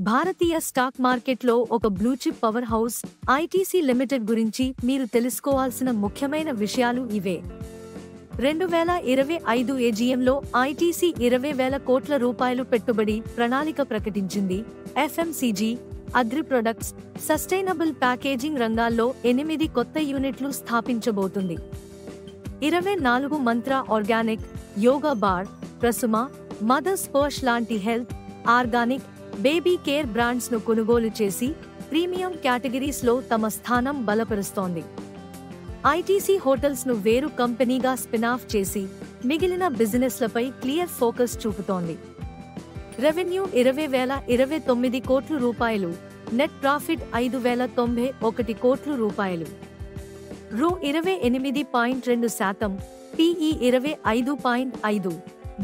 భారతీయ stock మార్కెట్లో ఒక blue chip power house ITC Limited గురించి మీరు తెలుసుకోవాల్సిన ముఖ్యమైన విషయాలు ఇవే. 2025 ఏజీఎంలో ఐటీసీ 20,000 కోట్ల రూపాయలు పెట్టుబడి ప్రణాళిక ప్రకటించింది. FMCG, agri products, sustainable packaging రంగాల్లో 8 కొత్త యూనిట్లు స్థాపించబోతుంది. 24 మంత్ర ఆర్గానిక్, యోగా బార్, ప్రసుమా, మదర్స్ పర్ష్ లాంటి health, organic, baby care brands ను కొనుగోలు చేసి ప్రీమియం కేటగిరీస్ లో తమ స్థానం బలపరుస్తోంది. ఐటీసీ హోటల్స్ ను వేరు కంపెనీగా స్పినాఫ్ చేసి మిగిలిన బిజినెస్లపై క్లియర్ ఫోకస్ చూపుతోంది. రెవెన్యూ 20,029 కోట్ల రూపాయలు, నెట్ ప్రాఫిట్ 5,091 కోట్ల రూపాయలు, రూ 28.2%, PE 25.5,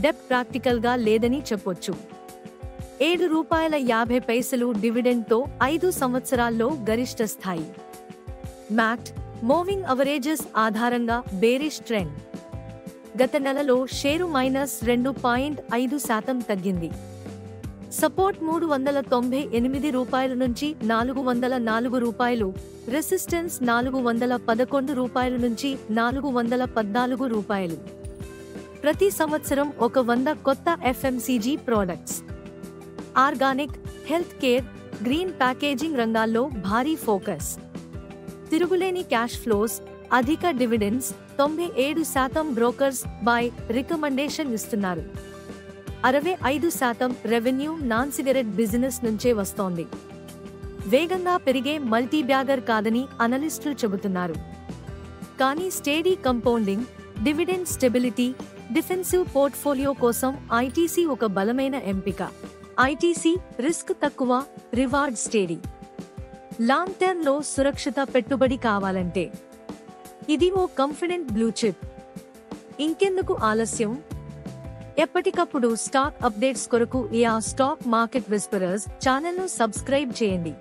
డెప్ట్ ప్రాక్టికల్ గా లేదని చెప్పొచ్చు. ₹7.50 డివిడెండ్ తో 5 సంవత్సరాల్లో గరిష్ట స్థాయి. మ్యాక్ట్ మూవింగ్ అవరేజెస్ ఆధారంగా బేరిష్ ట్రెండ్. గత నెలలో షేరు -2.5% తగ్గింది. సపోర్ట్ ₹398 నుంచి ₹404, రెసిస్టెన్స్ ₹411 నుంచి ₹414. ప్రతి సంవత్సరం 100 కొత్త FMCG products, organic, health care, green packaging రంగాల్లో భారీ ఫోకస్. తిరుగులేని క్యాష్ ఫ్లోస్, అధిక డివిడెండ్స్, 97% బ్రోకర్స్ బై రికమెండేషన్ ఇస్తున్నారు. 65% రెవెన్యూ నాన్ సిగరెట్ బిజినెస్ నుంచే వస్తోంది. వేగంగా పెరిగే మల్టీబ్యాగర్ కాదని అనలిస్టులు చెబుతున్నారు. కానీ steady compounding, dividend stability, defensive portfolio కోసం ఐటీసీ ఒక బలమైన ఎంపిక. ఐటీసీ రిస్క్ తక్కువ, రివార్డ్ స్టేడీ. లాంగ్ టర్మ్ లో సురక్షిత పెట్టుబడి కావాలంటే ఇది ఓ కాన్ఫిడెంట్ బ్లూ చిప్. ఇంకెందుకు ఆలస్యం? ఎప్పటికప్పుడు స్టాక్ అప్డేట్స్ కొరకు ఆ స్టాక్ మార్కెట్ విస్పరర్స్ ఛానల్ను సబ్స్క్రైబ్ చేయండి.